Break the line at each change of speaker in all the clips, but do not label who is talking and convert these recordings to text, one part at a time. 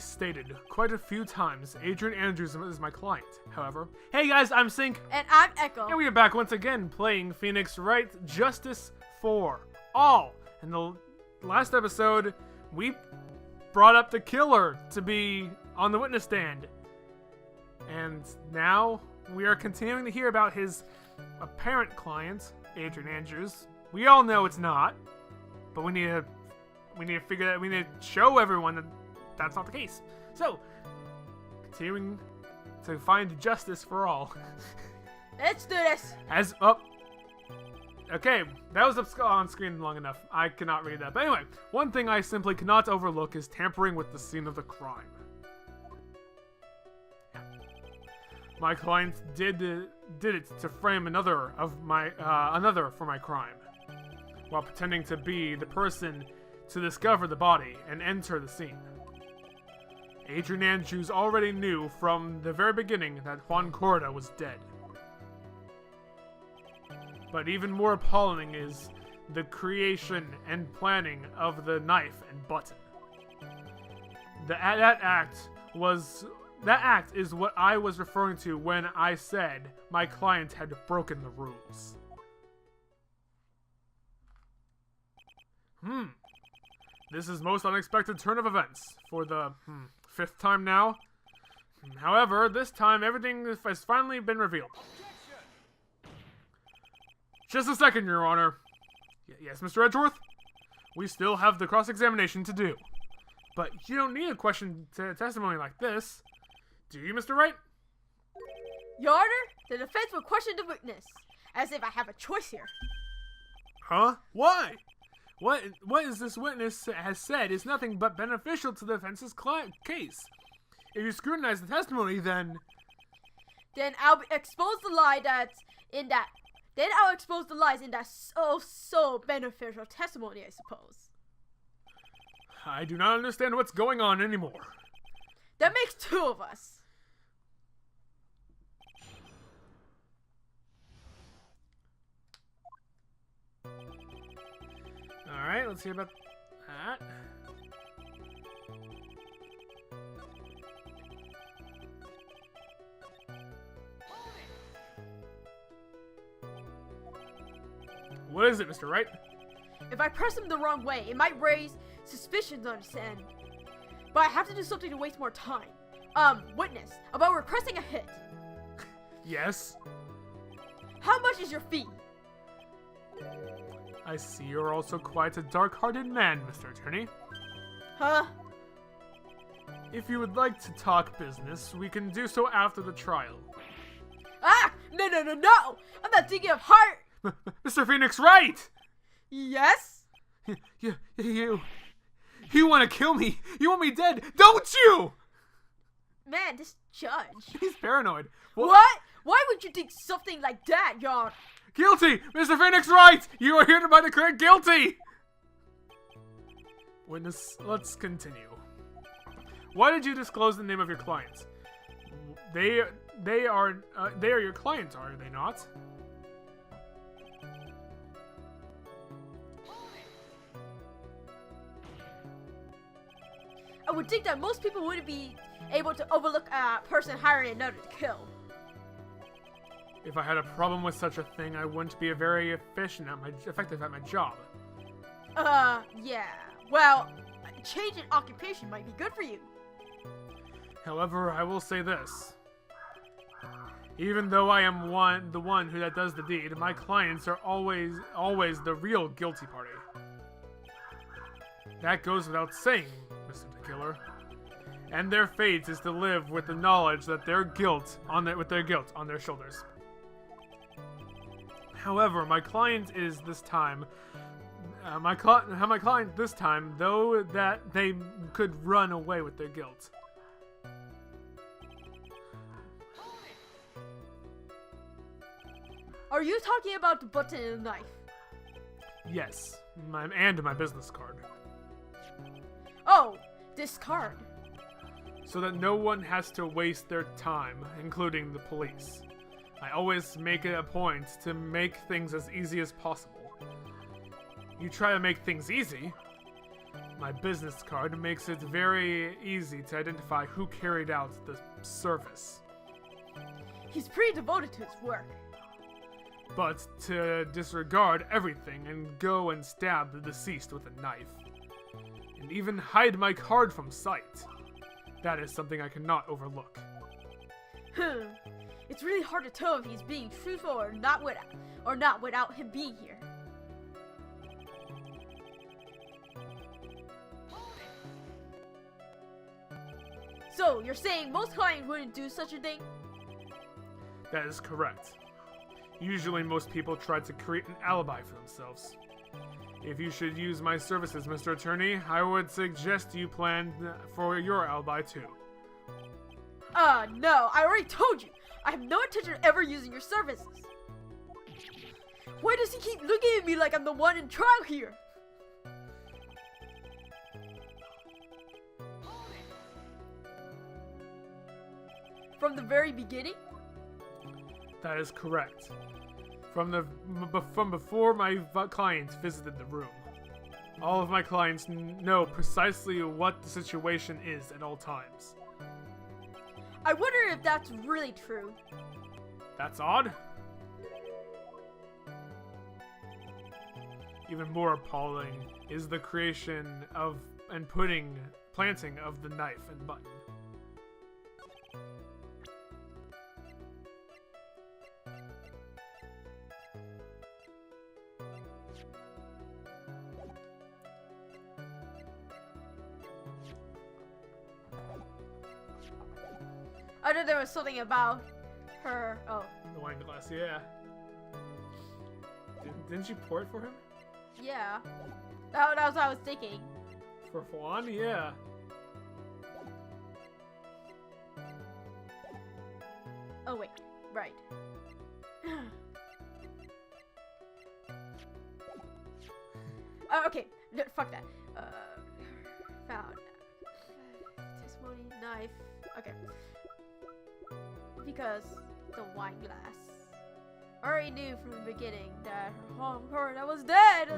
stated quite a few times, Adrian Andrews is my client. However, hey guys, I'm Sync.
And I'm Echo.
And we are back once again playing Phoenix Wright Justice for All. In the last episode, we brought up the killer to be on the witness stand. And now we are continuing to hear about his apparent client, Adrian Andrews. We all know it's not, but we need to figure that, we need to show everyone that that's not the case. So, continuing to find justice for all.
Let's do this.
Okay, that was up on screen long enough. I cannot read that. But anyway, one thing I simply cannot overlook is tampering with the scene of the crime. My client did it to frame another for my crime, while pretending to be the person to discover the body and enter the scene. Adrian Andrews already knew from the very beginning that Juan Corda was dead. But even more appalling is the creation and planning of the knife and button. That act is what I was referring to when I said my client had broken the rules. This is most unexpected turn of events for the 5th time now. However, this time everything has finally been revealed. Just a second, Your Honor. Yes, Mr. Edgeworth? We still have the cross-examination to do. But you don't need a question testimony like this. Do you, Mr. Wright?
Your Honor, the defense will question the witness, as if I have a choice here.
Huh? Why? What is this witness has said is nothing but beneficial to the defense's case. If you scrutinize the testimony, then
I'll expose the lie I'll expose the lies in that so beneficial testimony, I suppose.
I do not understand what's going on anymore.
That makes 2 of us.
Alright, let's hear about that. What is it, Mr. Wright?
If I press him the wrong way, it might raise suspicions on his end. But I have to do something to waste more time. Witness, about requesting a hit.
Yes?
How much is your fee?
I see you're also quite a dark-hearted man, Mr. Attorney.
Huh?
If you would like to talk business, we can do so after the trial.
Ah! No! I'm not thinking of heart!
Mr. Phoenix Wright!
Yes?
You want to kill me? You want me dead, don't you?
Man, this judge.
He's paranoid.
What? Why would you think something like that, Your Honor?
Guilty! Mr. Phoenix Wright! You are hereby declared guilty! Witness, let's continue. Why did you disclose the name of your client? They are your clients, are they not?
I would think that most people wouldn't be able to overlook a person hiring another to kill.
If I had a problem with such a thing, I wouldn't be very effective at my job.
Yeah. Well, a change in occupation might be good for you.
However, I will say this. Even though I am the one who does the deed, my clients are always the real guilty party. That goes without saying, Mr. the Killer. And their fate is to live with the knowledge that their guilt on their shoulders. However, my client is this time. My client this time, though, that they could run away with their guilt.
Are you talking about the button and the knife?
Yes, and my business card.
Oh, this card.
So that no one has to waste their time, including the police. I always make it a point to make things as easy as possible. You try to make things easy, My business card makes it very easy to identify who carried out the service.
He's pretty devoted to his work.
But to disregard everything and go and stab the deceased with a knife, and even hide my card from sight, that is something I cannot overlook.
It's really hard to tell if he's being truthful or not without him being here. So, you're saying most clients wouldn't do such a thing?
That is correct. Usually most people try to create an alibi for themselves. If you should use my services, Mr. Attorney, I would suggest you plan for your alibi too.
No, I already told you. I have no intention of ever using your services. Why does he keep looking at me like I'm the one in trial here? From the very beginning?
That is correct. From before my clients visited the room. All of my clients know precisely what the situation is at all times.
I wonder if that's really true.
That's odd. Even more appalling is the creation of and planting of the knife and button.
I know there was something about her. Oh.
The wine glass, yeah. Didn't you pour it for him?
Yeah. That was what I was thinking.
For Juan? Yeah.
Oh, wait. Right. Okay. No, fuck that. Found. Testimony, knife. Okay. Because the wine glass. I already knew from the beginning that her was dead.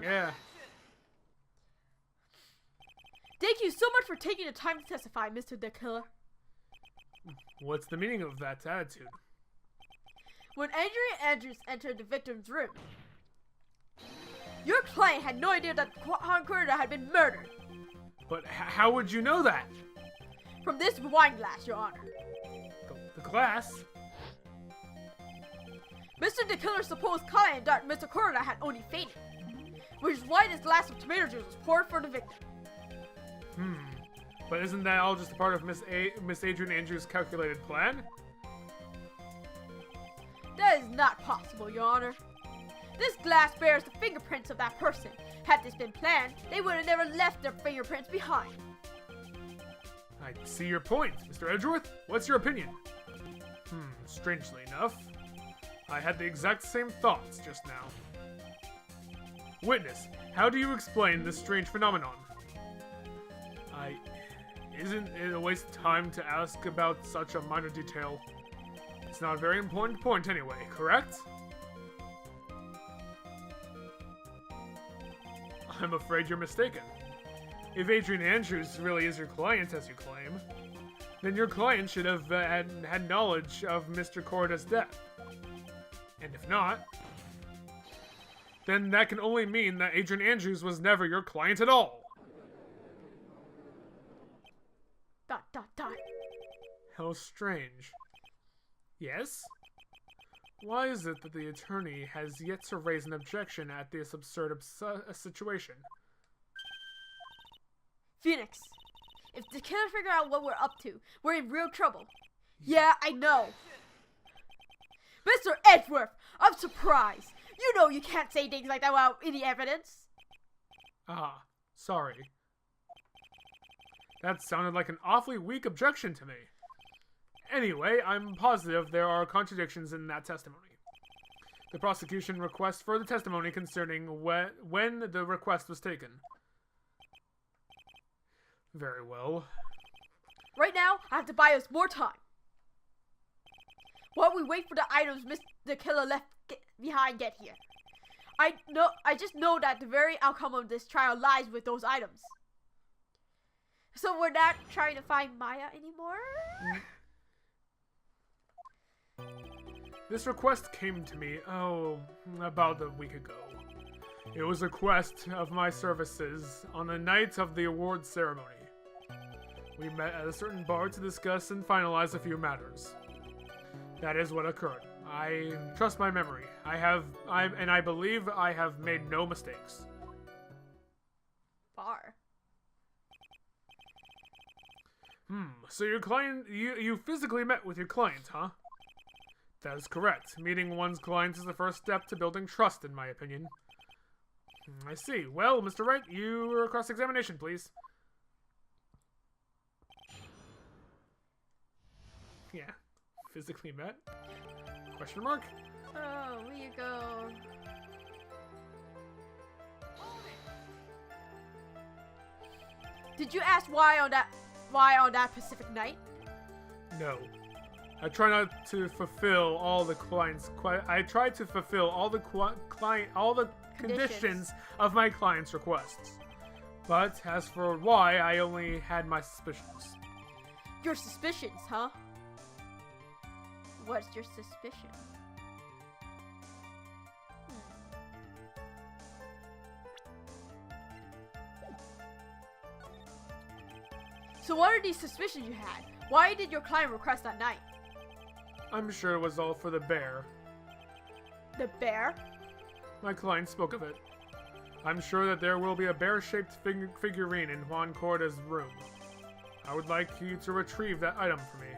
Yeah.
Thank you so much for taking the time to testify, Mr. the Killer.
What's the meaning of that attitude?
When Andrews entered the victim's room, your client had no idea that Kurta had been murdered.
But how would you know that?
From this wine glass, Your Honor.
The glass?
Mr. the Killer's supposed client that Mr. Kurta had only fainted, which is why this glass of tomato juice was poured for the victim.
But isn't that all just a part of Miss Adrian Andrews' calculated plan?
That is not possible, Your Honor. This glass bears the fingerprints of that person. Had this been planned, they would have never left their fingerprints behind.
I see your point, Mr. Edgeworth. What's your opinion? Strangely enough, I had the exact same thoughts just now. Witness, how do you explain this strange phenomenon? Isn't it a waste of time to ask about such a minor detail? It's not a very important point anyway, correct? I'm afraid you're mistaken. If Adrian Andrews really is your client, as you claim, then your client should have had knowledge of Mr. Kurta's death. And if not, then that can only mean that Adrian Andrews was never your client at all. ... How strange. Yes? Why is it that the attorney has yet to raise an objection at this absurd situation?
Phoenix, if they can't figure out what we're up to, we're in real trouble. Yeah, I know. Mr. Edgeworth, I'm surprised. You know you can't say things like that without any evidence.
Ah, sorry. That sounded like an awfully weak objection to me. Anyway, I'm positive there are contradictions in that testimony. The prosecution requests further testimony concerning when the request was taken. Very well.
Right now, I have to buy us more time. While we wait for the items Mr. Killer left behind get here, I just know that the very outcome of this trial lies with those items. So we're not trying to find Maya anymore?
This request came to me, about a week ago. It was a request of my services on the night of the awards ceremony. We met at a certain bar to discuss and finalize a few matters. That is what occurred. I trust my memory. I believe I have made no mistakes.
Bar.
So your client, you physically met with your client, huh? That is correct. Meeting one's client is the first step to building trust, in my opinion. I see. Well, Mr. Wright, your cross-examination, please. Yeah. Physically met? Question mark?
Oh, where you go? Did you ask why on that Pacific night?
No. I try not to fulfill all the client's. I try to fulfill all the conditions of my client's requests. But as for why, I only had my suspicions.
Your suspicions, huh? What's your suspicion? So what are these suspicions you had? Why did your client request that night?
I'm sure it was all for the bear.
The bear?
My client spoke of it. I'm sure that there will be a bear-shaped figurine in Juan Corda's room. I would like you to retrieve that item for me.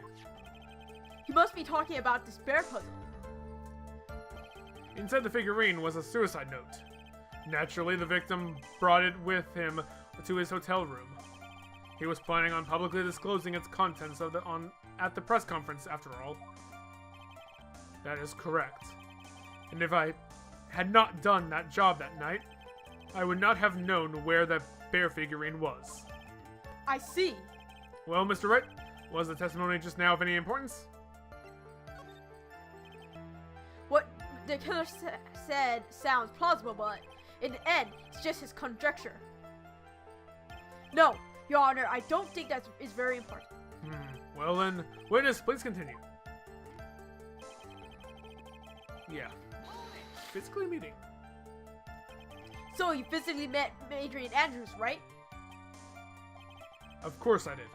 You must be talking about this bear puzzle.
Inside the figurine was a suicide note. Naturally, the victim brought it with him to his hotel room. He was planning on publicly disclosing its contents at the press conference, after all. That is correct. And if I had not done that job that night, I would not have known where that bear figurine was.
I see.
Well, Mr. Wright, was the testimony just now of any importance?
What the killer said sounds plausible, but in the end, it's just his conjecture. No, Your Honor, I don't think that is very important.
Well then, witness, please continue. Yeah. Physically meeting.
So you physically met Adrian Andrews, right?
Of course I did.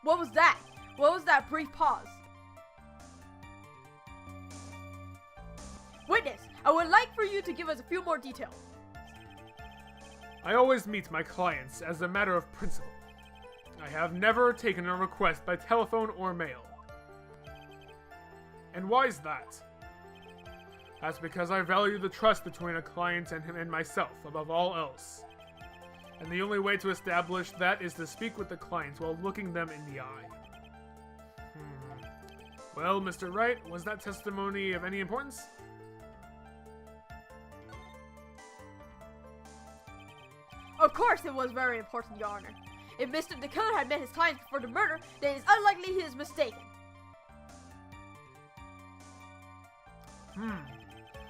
What was that? What was that brief pause? Witness, I would like for you to give us a few more details.
I always meet my clients as a matter of principle. I have never taken a request by telephone or mail. And why is that? That's because I value the trust between a client and him and myself above all else. And the only way to establish that is to speak with the client while looking them in the eye. Well, Mr. Wright, was that testimony of any importance?
Of course it was very important, Your Honor. If Mr. the Killer had met his client before the murder, then it's unlikely he is mistaken.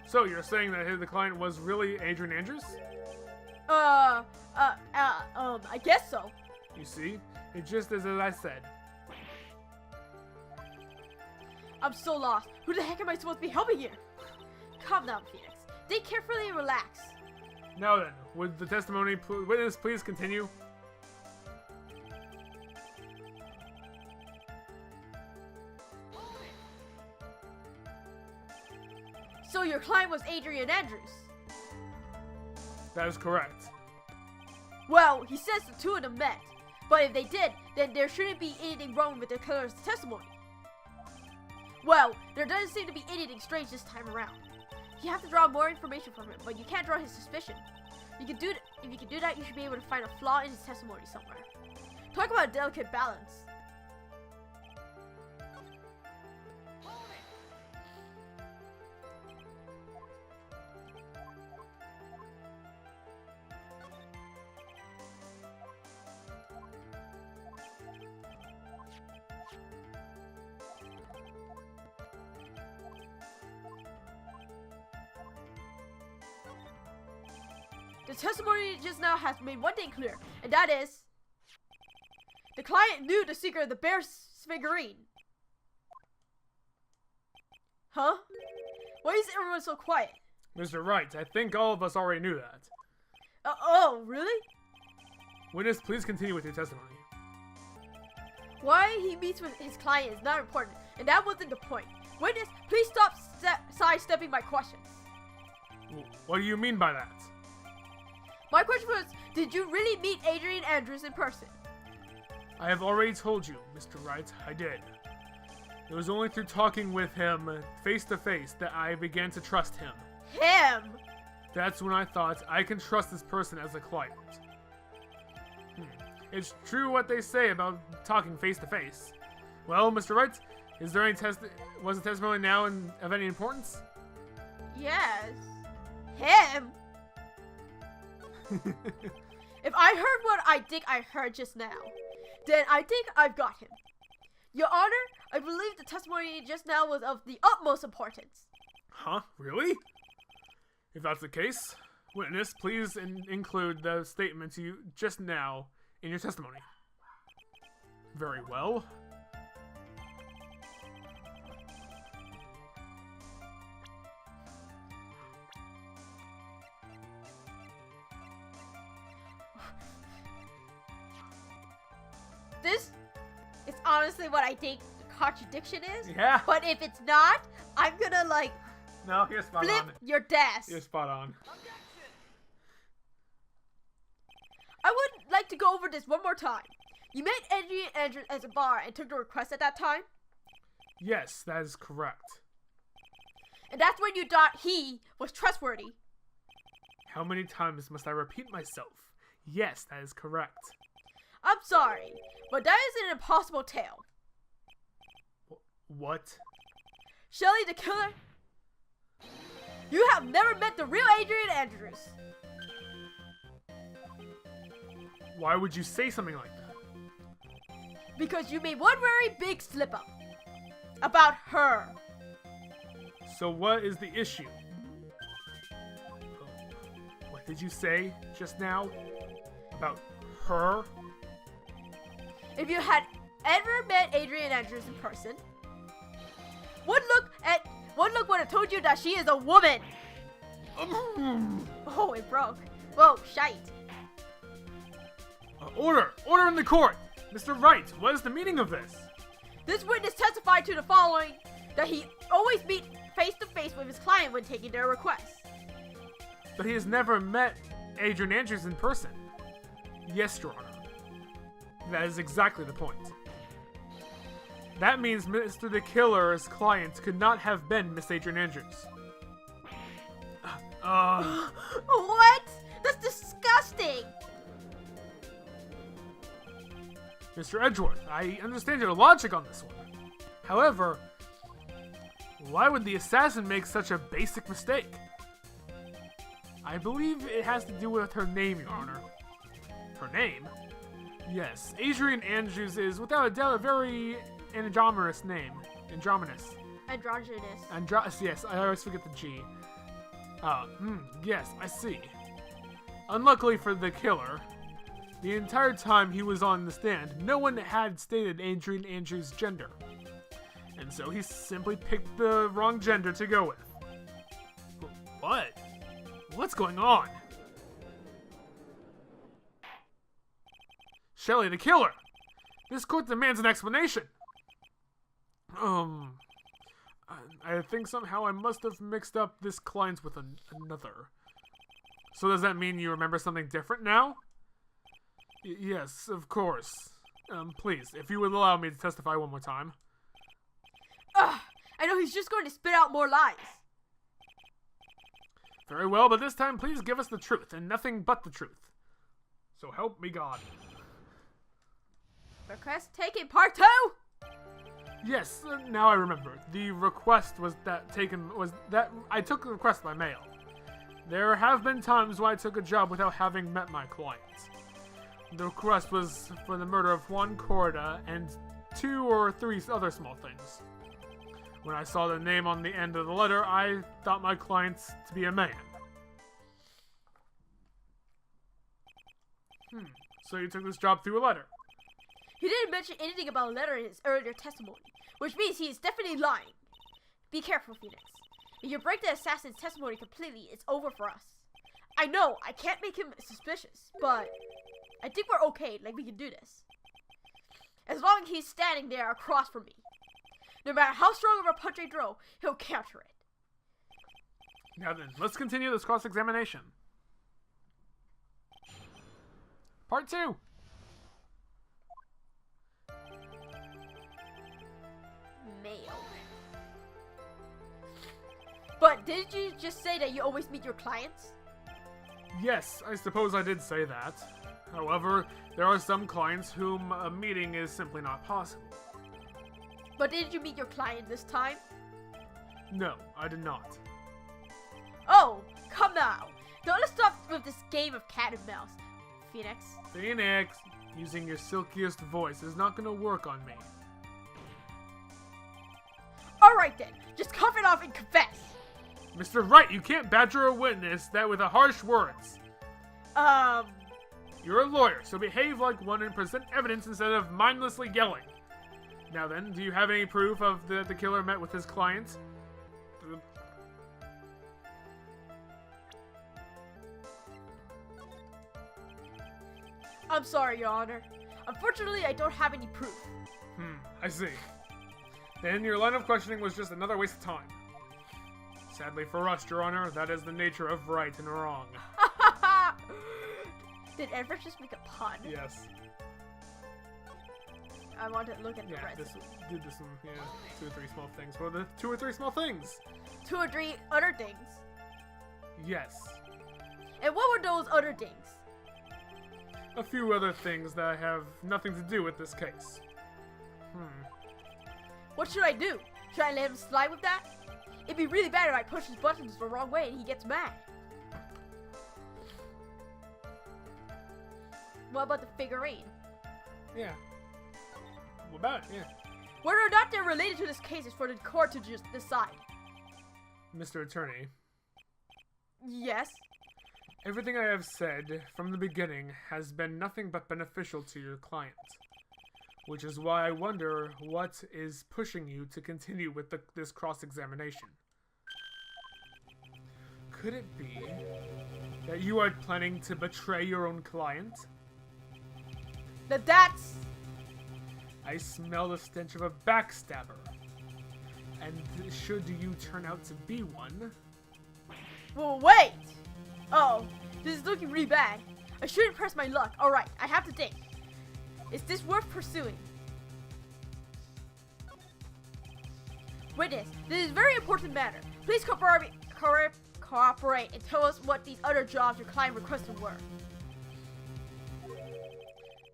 So you're saying that the client was really Adrian Andrews?
I guess so.
You see, it just is as I said.
I'm so lost. Who the heck am I supposed to be helping here? Calm down, Phoenix. Think carefully and relax.
Now then, would the testimony witness please continue?
So your client was Adrian Andrews?
That is correct.
Well, he says the two of them met. But if they did, then there shouldn't be anything wrong with the killer's testimony. Well, there doesn't seem to be anything strange this time around. You have to draw more information from him, but you can't draw his suspicion. If you can do that, you should be able to find a flaw in his testimony somewhere. Talk about a delicate balance. the testimony just now has made one thing clear, and that is the client knew the secret of the bear figurine. Huh? Why is everyone so quiet?
Mr. Wright, I think all of us already knew that.
Oh, really?
Witness, please continue with your testimony.
Why he meets with his client is not important, and that wasn't the point. Witness, please stop sidestepping my questions.
What do you mean by that?
My question was, did you really meet Adrian Andrews in person?
I have already told you, Mr. Wright, I did. It was only through talking with him face to face that I began to trust him.
Him?
That's when I thought I can trust this person as a client. It's true what they say about talking face to face. Well, Mr. Wright, is there any was the testimony now of any importance?
Yes. Him? If I heard what I think I heard just now, then I think I've got him. Your Honor, I believe the testimony just now was of the utmost importance.
Huh? Really? If that's the case, witness, please include the statements you just now in your testimony. Very well.
This is honestly what I think the contradiction is.
Yeah.
But if it's not, I'm gonna like
No, you're spot
flip
on.
your desk.
You're spot on.
I would like to go over this one more time. You met Adrian Andrews at a bar and took the request at that time?
Yes, that is correct.
And that's when you thought he was trustworthy.
How many times must I repeat myself? Yes, that is correct.
I'm sorry, but that is an impossible tale.
What?
Shelly the killer? You have never met the real Adrian Andrews.
Why would you say something like that?
Because you made one very big slip up. About her.
So what is the issue? What did you say just now? About her?
If you had ever met Adrian Andrews in person, one look would have told you that she is a woman. Oh, it broke. Whoa, shite.
Order! Order in the court! Mr. Wright, what is the meaning of this?
This witness testified to the following, that he always meet face to face with his client when taking their requests.
But he has never met Adrian Andrews in person. Yes, Your Honor. That is exactly the point. That means Mr. the Killer's client could not have been Miss Adrian Andrews.
What? That's disgusting!
Mr. Edgeworth, I understand your logic on this one. However, why would the assassin make such a basic mistake? I believe it has to do with her name, Your Honor. Her name? Yes, Adrian Andrews is, without a doubt, a very androgynous name. Androgynous. Yes, I always forget the G. Yes, I see. Unluckily for the killer, the entire time he was on the stand, no one had stated Adrian Andrews' gender. And so he simply picked the wrong gender to go with. What? What's going on? Shelly the killer! This court demands an explanation! I think somehow I must have mixed up this client with another. So does that mean you remember something different now? Yes, of course. Please, if you would allow me to testify one more time.
Ugh! I know he's just going to spit out more lies.
Very well, but this time please give us the truth, and nothing but the truth. So help me God.
Request taken, part 2?
Yes, now I remember. The request was that I took the request by mail. There have been times when I took a job without having met my client. The request was for the murder of Juan Corda and 2 or 3 other small things. When I saw the name on the end of the letter, I thought my client to be a man. So you took this job through a letter?
He didn't mention anything about a letter in his earlier testimony, which means he is definitely lying. Be careful, Phoenix. If you break the assassin's testimony completely, it's over for us. I know, I can't make him suspicious, but I think we're okay, like we can do this. As long as he's standing there across from me. No matter how strong of a punch I throw, he'll counter it.
Now then, let's continue this cross-examination. Part 2.
Mail. But didn't you just say that you always meet your clients?
Yes, I suppose I did say that. However, there are some clients whom a meeting is simply not possible.
But didn't you meet your client this time?
No, I did not.
Oh, come now. Don't let's stop with this game of cat and mouse, Phoenix.
Phoenix, using your silkiest voice is not gonna work on me.
Alright then, just cough it off and confess.
Mr. Wright, you can't badger a witness that with harsh words. You're a lawyer, so behave like one and present evidence instead of mindlessly yelling. Now then, do you have any proof of that the killer met with his client?
I'm sorry, Your Honor. Unfortunately, I don't have any proof.
I see. Then your line of questioning was just another waste of time. Sadly for us, Your Honor, that is the nature of right and wrong.
Did Edward just make a pun?
Yes.
I want to look at the rest.
Did this one, yeah, 2 or 3 small things. What are the 2 or 3 small things?
2 or 3 other things.
Yes.
And what were those other things?
A few other things that have nothing to do with this case.
What should I do? Should I let him slide with that? It'd be really bad if I push his buttons the wrong way and he gets mad. What about the figurine?
Yeah. What about it? Yeah.
Whether or not they're related to this case is for the court to just decide.
Mr. Attorney,
Yes?
everything I have said from the beginning has been nothing but beneficial to your client. Which is why I wonder what is pushing you to continue with this cross-examination. Could it be that you are planning to betray your own client?
That's...
I smell the stench of a backstabber. And should you turn out to be one...
Well, wait! Oh, this is looking really bad. I shouldn't press my luck. Alright, I have to think. Is this worth pursuing? Witness, this is a very important matter. Please cooperate and tell us what these other jobs your client requested were.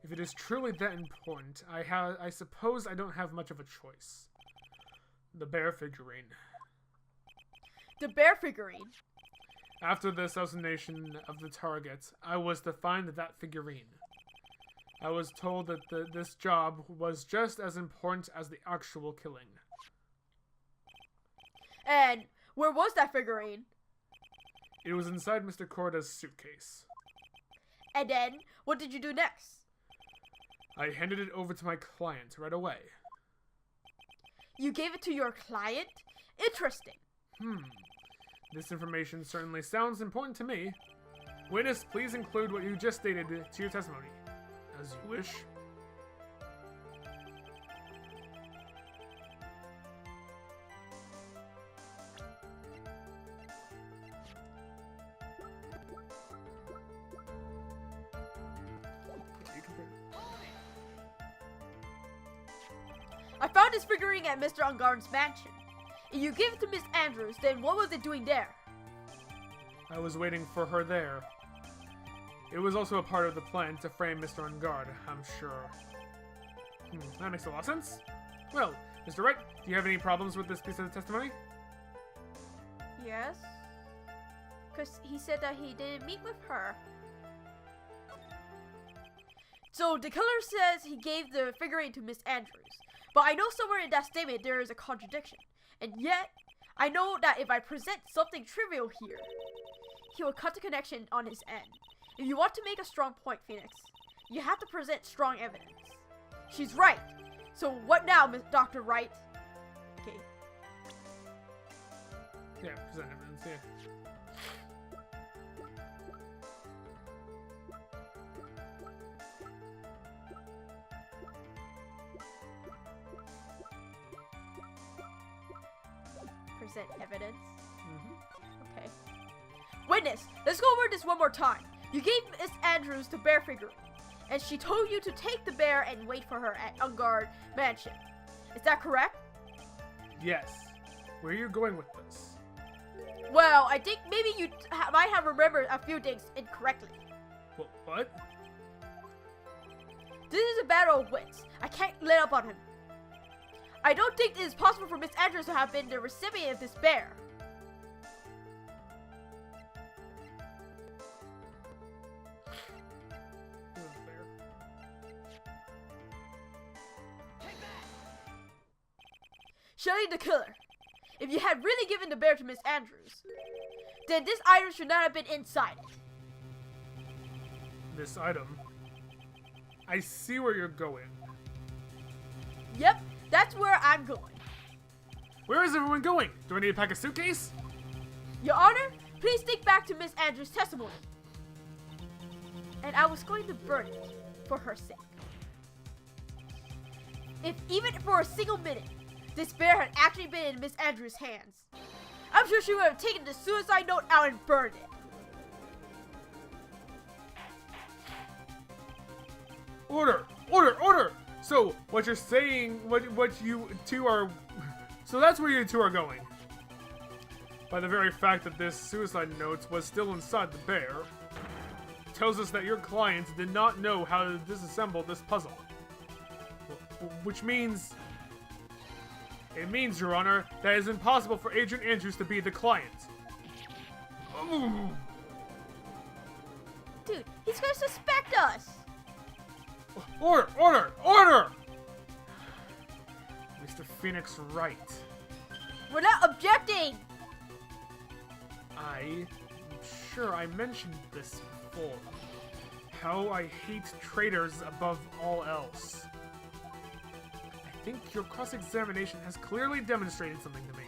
If it is truly that important, I suppose I don't have much of a choice. The bear figurine.
The bear figurine?
After the assassination of the target, I was to find that figurine. I was told that this job was just as important as the actual killing.
And where was that figurine?
It was inside Mr. Korda's suitcase.
And then, what did you do next?
I handed it over to my client right away.
You gave it to your client? Interesting.
This information certainly sounds important to me. Witness, please include what you just stated to your testimony. As you wish.
I found this figurine at Mr. Ungarden's mansion. If you gave it to Miss Andrews, then what was it doing there?
I was waiting for her there. It was also a part of the plan to frame Mr. Ungard, I'm sure. That makes a lot of sense. Well, Mr. Wright, do you have any problems with this piece of testimony?
Yes? Because he said that he didn't meet with her. So the killer says he gave the figurine to Miss Andrews. But I know somewhere in that statement there is a contradiction. And yet, I know that if I present something trivial here, he will cut the connection on his end. If you want to make a strong point, Phoenix, you have to present strong evidence. She's right. So what now, Miss Dr. Wright? Okay.
Yeah, present evidence, yeah.
Present evidence. Okay. Witness, let's go over this one more time. You gave Miss Andrews the bear figure, and she told you to take the bear and wait for her at Ungard Mansion. Is that correct?
Yes. Where are you going with this?
Well, I think maybe you might have remembered a few things incorrectly.
What?
This is a battle of wits. I can't let up on him. I don't think it is possible for Miss Andrews to have been the recipient of this bear. Shelly the killer. If you had really given the bear to Miss Andrews, then this item should not have been inside it.
This item? I see where you're going.
Yep, that's where I'm going.
Where is everyone going? Do I need to pack a suitcase?
Your Honor, please think back to Miss Andrews' testimony. And I was going to burn it for her sake. If even for a single minute, this bear had actually been in Miss Andrews' hands, I'm sure she would have taken the suicide note out and burned it.
Order! Order! Order! So, what you're saying, what you two are... So that's where you two are going. By the very fact that this suicide note was still inside the bear, tells us that your client did not know how to disassemble this puzzle. Which means... It means, Your Honor, that it is impossible for Agent Andrews to be the client.
Dude, he's gonna suspect us!
Order! Order! Order! Mr. Phoenix Wright.
We're not objecting!
I'm sure I mentioned this before. How I hate traitors above all else. I think your cross-examination has clearly demonstrated something to me.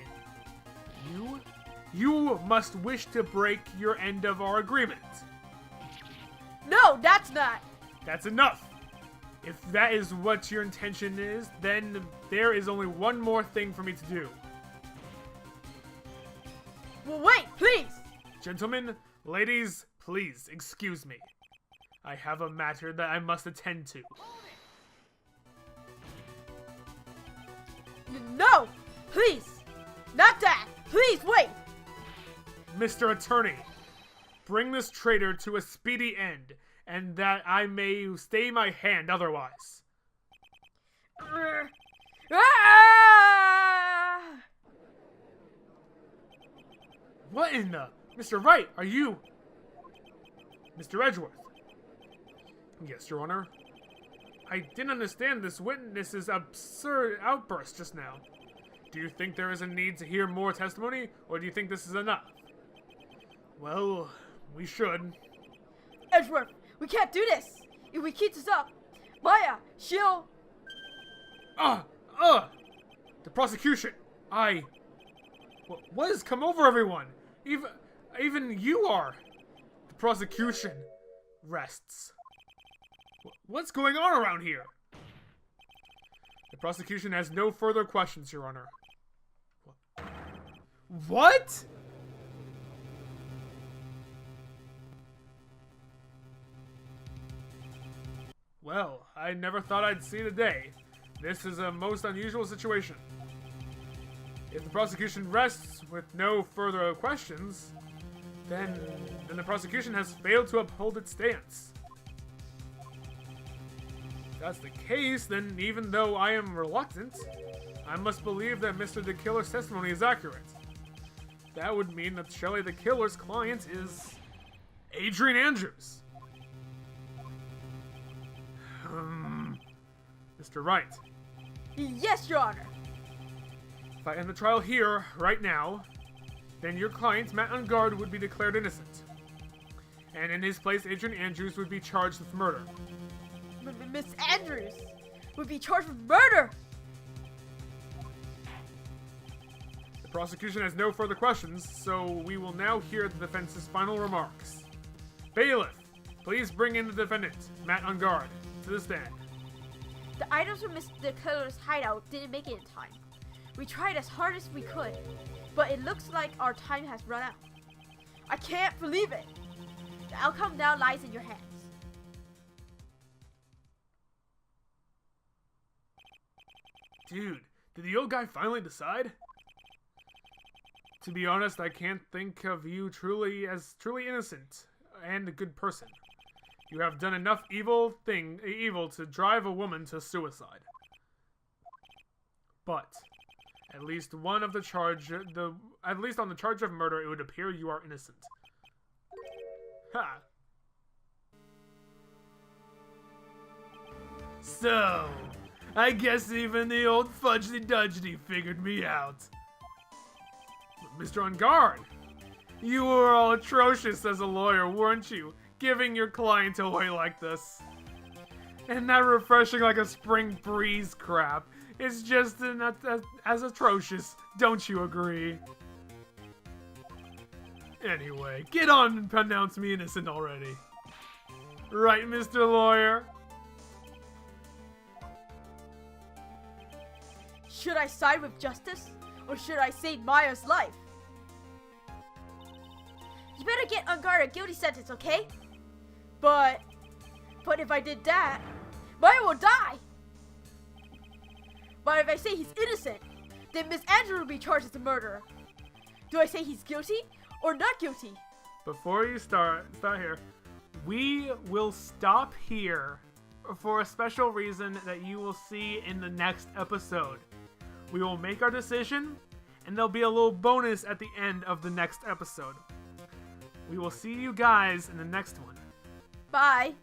You must wish to break your end of our agreement.
No, that's not!
That's enough! If that is what your intention is, then there is only one more thing for me to do.
Well, wait, please!
Gentlemen, ladies, please, excuse me. I have a matter that I must attend to.
No! Please! Not that! Please, wait!
Mr. Attorney, bring this traitor to a speedy end, and that I may stay my hand otherwise. What in the... Mr. Wright, are you... Mr. Edgeworth? Yes, Your Honor. I didn't understand this witness's absurd outburst just now. Do you think there is a need to hear more testimony, or do you think this is enough? Well, we should.
Edgeworth, we can't do this! If we keep this up, Maya, she'll...
The prosecution! What has come over everyone? Even you are! The prosecution rests. What's going on around here? The prosecution has no further questions, Your Honor. What? Well, I never thought I'd see the day. This is a most unusual situation. If the prosecution rests with no further questions, then the prosecution has failed to uphold its stance. If that's the case, then even though I am reluctant, I must believe that Mr. the Killer's testimony is accurate. That would mean that Shelley the Killer's client is Adrian Andrews. Mr. Wright.
Yes, Your Honor.
If I end the trial here, right now, then your client, Matt Ungard, would be declared innocent. And in his place, Adrian Andrews would be charged with murder.
Miss Andrews would be charged with murder!
The prosecution has no further questions, so we will now hear the defense's final remarks. Bailiff, please bring in the defendant, Matt on guard, to the stand.
The items from the killer's hideout didn't make it in time. We tried as hard as we could, but it looks like our time has run out. I can't believe it! The outcome now lies in your hands.
Dude, did the old guy finally decide? To be honest, I can't think of you as truly innocent and a good person. You have done enough evil to drive a woman to suicide. But at least on the charge of murder, it would appear you are innocent. Ha! So, I guess even the old fudgy-dudgy figured me out. Mr. On Guard, you were all atrocious as a lawyer, weren't you? Giving your client away like this. And that refreshing like a spring breeze crap is just as atrocious, don't you agree? Anyway, get on and pronounce me innocent already. Right, Mr. Lawyer?
Should I side with justice, or should I save Maya's life? You better get On Guard a guilty sentence, okay? But if I did that, Maya will die! But if I say he's innocent, then Miss Andrew will be charged as a murderer. Do I say he's guilty or not guilty?
Before you start here, we will stop here for a special reason that you will see in the next episode. We will make our decision, and there'll be a little bonus at the end of the next episode. We will see you guys in the next one.
Bye!